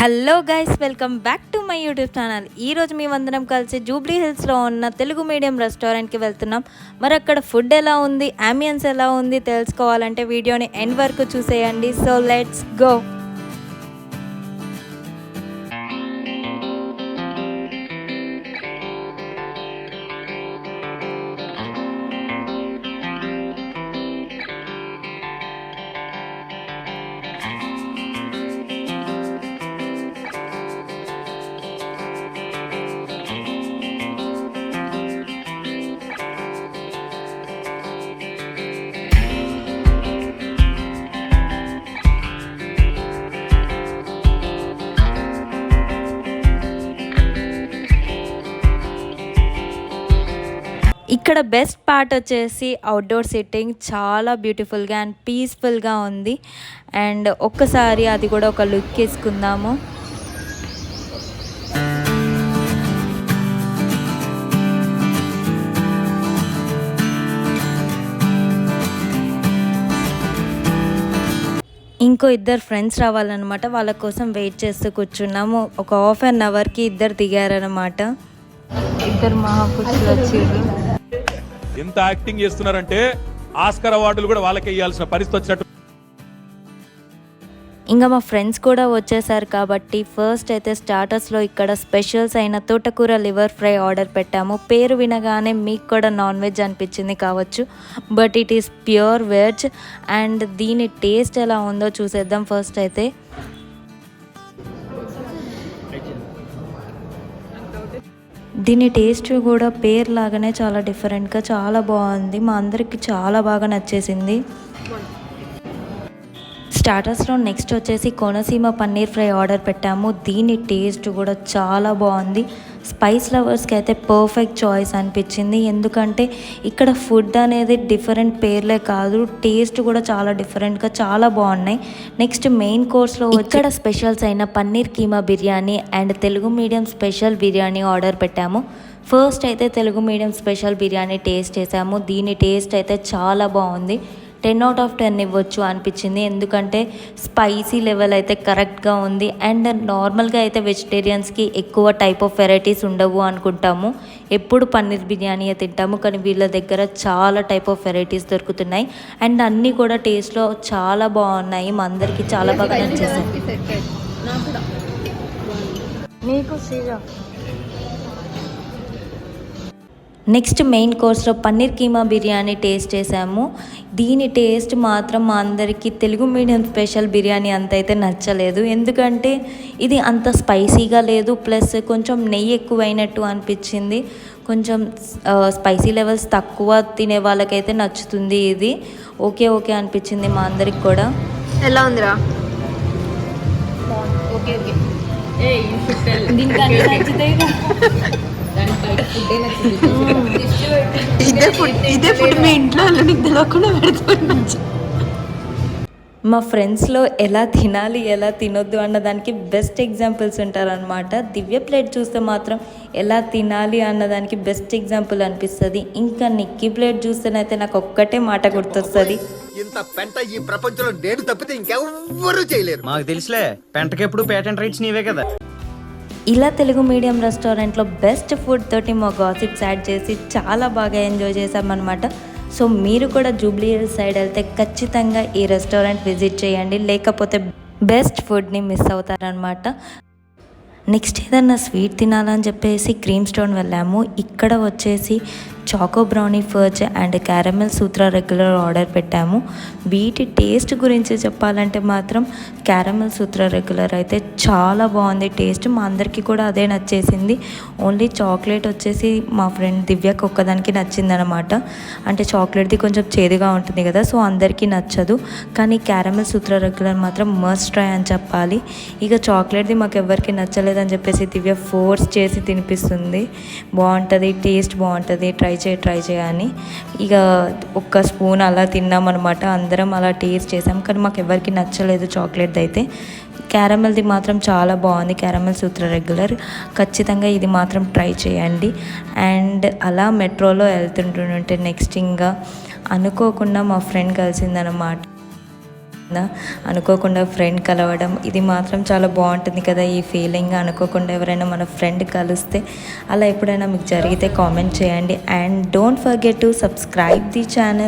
Hello guys, welcome back to my YouTube channel. ఈరోజు మేమందరం కలిసి జూబ్లీ హిల్స్లో ఉన్న తెలుగు మీడియం రెస్టారెంట్కి వెళ్తున్నాం. మరి అక్కడ ఫుడ్ ఎలా ఉంది, అంబియన్స్ ఎలా ఉంది తెలుసుకోవాలంటే వీడియోని ఎండ్ వరకు చూసేయండి. So let's go. ఇక్కడ బెస్ట్ పార్ట్ వచ్చేసి అవుట్డోర్ సిట్టింగ్ చాలా బ్యూటిఫుల్గా అండ్ పీస్ఫుల్గా ఉంది. అండ్ ఒక్కసారి అది కూడా ఒక లుక్ వేసుకుందాము. ఇంకో ఇద్దరు ఫ్రెండ్స్ రావాలన్నమాట. వాళ్ళ కోసం వెయిట్ చేస్తూ కూర్చున్నాము. ఒక హాఫ్ అన్ అవర్కి ఇద్దరు దిగారనమాట. ఇద్దరు మహాపురుషులు వచ్చారు. ఎంత యాక్టింగ్ చేస్తున్నారంటే ఆస్కార్ అవార్డులు కూడా వాళ్ళకే ఇవ్వాల్సిన పరిస్థితి వచ్చినట్టు. ఇంకా మా ఫ్రెండ్స్ కూడా వచ్చేసారు కాబట్టి ఫస్ట్ అయితే స్టార్టర్స్లో ఇక్కడ స్పెషల్స్ అయిన తోటకూర లివర్ ఫ్రై ఆర్డర్ పెట్టాము. పేరు వినగానే మీకు కూడా నాన్ వెజ్ అనిపించింది కావచ్చు, but it is pure veg. And దీని టేస్ట్ ఎలా ఉందో చూసేద్దాం. ఫస్ట్ అయితే దీని టేస్ట్ కూడా పేరు లాగానే చాలా డిఫరెంట్గా చాలా బాగుంది. మా అందరికి చాలా బాగా నచ్చేసింది. స్టార్టర్స్లో నెక్స్ట్ వచ్చేసి కోనసీమ పన్నీర్ ఫ్రై ఆర్డర్ పెట్టాము. దీని టేస్ట్ కూడా చాలా బాగుంది. స్పైస్ లవర్స్కి అయితే పర్ఫెక్ట్ చాయిస్ అనిపించింది. ఎందుకంటే ఇక్కడ ఫుడ్ అనేది డిఫరెంట్ పేర్లే కాదు, టేస్ట్ కూడా చాలా డిఫరెంట్గా చాలా బాగున్నాయి. నెక్స్ట్ మెయిన్ కోర్స్లో ఇక్కడ స్పెషల్స్ అయిన paneer keema biryani and Telugu medium special biryani order పెట్టాము. ఫస్ట్ అయితే Telugu medium special biryani taste చేసాము. దీని టేస్ట్ అయితే చాలా బాగుంది. 10 out of 10 ఇవ్వచ్చు అనిపించింది. ఎందుకంటే స్పైసీ లెవెల్ అయితే కరెక్ట్గా ఉంది. అండ్ నార్మల్గా అయితే వెజిటేరియన్స్కి ఎక్కువ టైప్ ఆఫ్ వెరైటీస్ ఉండవు అనుకుంటాము, ఎప్పుడు పన్నీర్ బిర్యానీ తింటాము. కానీ వీళ్ళ దగ్గర చాలా టైప్ ఆఫ్ వెరైటీస్ దొరుకుతున్నాయి. అండ్ అన్నీ కూడా టేస్ట్లో చాలా బాగున్నాయి. మా అందరికీ చాలా బాగా నచ్చేసాయి. నెక్స్ట్ మెయిన్ కోర్స్లో పన్నీర్ కీమా బిర్యానీ టేస్ట్ చేసాము. దీని టేస్ట్ మాత్రం మా అందరికీ తెలుగు మీడియం స్పెషల్ బిర్యానీ అంత అయితే నచ్చలేదు. ఎందుకంటే ఇది అంత స్పైసీగా లేదు, ప్లస్ కొంచెం నెయ్యి ఎక్కువైనట్టు అనిపించింది. కొంచెం స్పైసీ లెవెల్స్ తక్కువ తినే వాళ్ళకైతే నచ్చుతుంది. ఇది ఓకే ఓకే అనిపించింది మా అందరికి కూడా. ఎలా ఉందిరా? ఇదే ఫుడ్ మీ ఇంట్లో నీకు తెలియకుండా పెడుతున్నా. మా ఫ్రెండ్స్లో ఎలా తినాలి ఎలా తినొద్దు అన్నదానికి బెస్ట్ ఎగ్జాంపుల్స్ ఉంటారనమాట. దివ్య ప్లేట్ చూస్తే మాత్రం ఎలా తినాలి అన్నదానికి బెస్ట్ ఎగ్జాంపుల్ అనిపిస్తుంది. ఇంకా నిక్కీ ప్లేట్ చూస్తేనైతే నాకు ఒక్కటే మాట గుర్తొస్తుంది, ఇంత పెంట ఈ ప్రపంచంలో నేను తప్పితే ఇంకెవ్వరూ చేయలేరు. మాకు తెలుసులే, పెంటకెప్పుడు పేటెంట్ రైట్స్ నీవే కదా. ఇలా తెలుగు మీడియం రెస్టారెంట్లో బెస్ట్ ఫుడ్ తోటి మా గాసిప్స్ యాడ్ చేసి చాలా బాగా ఎంజాయ్ చేసామన్నమాట. సో మీరు కూడా జూబ్లీ హిల్స్ సైడ్ వెళ్తే ఖచ్చితంగా ఈ రెస్టారెంట్ విజిట్ చేయండి, లేకపోతే బెస్ట్ ఫుడ్ని మిస్ అవుతారనమాట. నెక్స్ట్ ఏదన్నా స్వీట్ తినాలని చెప్పేసి క్రీమ్ స్టోన్ వెళ్ళాము. ఇక్కడ వచ్చేసి choco brownie fudge and caramel సూత్ర రెగ్యులర్ ఆర్డర్ పెట్టాము. వీటి టేస్ట్ గురించి చెప్పాలంటే మాత్రం క్యారమెల్ సూత్ర రెగ్యులర్ అయితే చాలా బాగుంది టేస్ట్. మా అందరికీ కూడా అదే నచ్చేసింది. ఓన్లీ చాక్లెట్ వచ్చేసి మా ఫ్రెండ్ దివ్యకు ఒక్కదానికి నచ్చిందనమాట. అంటే చాక్లెట్ది కొంచెం చేదుగా ఉంటుంది కదా, సో అందరికీ నచ్చదు. కానీ క్యారమెల్ సూత్ర రెగ్యులర్ మాత్రం మస్ట్ ట్రై అని చెప్పాలి. ఇక చాక్లెట్ది మాకు ఎవరికి నచ్చలేదని చెప్పేసి దివ్య ఫోర్స్ చేసి తినిపిస్తుంది. బాగుంటుంది, టేస్ట్ బాగుంటుంది, ట్రై చేయని ఇక ఒక్క స్పూన్ అలా తిన్నామన్నమాట. అందరం అలా టేస్ట్ చేసాం, కానీ మాకు ఎవరికి నచ్చలేదు చాక్లెట్ది అయితే. క్యారమెల్ది మాత్రం చాలా బాగుంది, క్యారమెల్ సూత్ర రెగ్యులర్. ఖచ్చితంగా ఇది మాత్రం ట్రై చేయండి. అండ్ అలా మెట్రోలో వెళ్తుంటుంటే నెక్స్ట్ ఇంకా అనుకోకుండా మా ఫ్రెండ్ కలిసిందనమాట. అనుకోకుండా ఫ్రెండ్ కలవడం ఇది మాత్రం చాలా బాగుంటుంది కదా. ఈ ఫీలింగ్ అనుకోకుండా ఎవరైనా మన ఫ్రెండ్ కలిస్తే అలా ఎప్పుడైనా మీకు జరిగితే కామెంట్ చేయండి. And don't forget to subscribe the channel.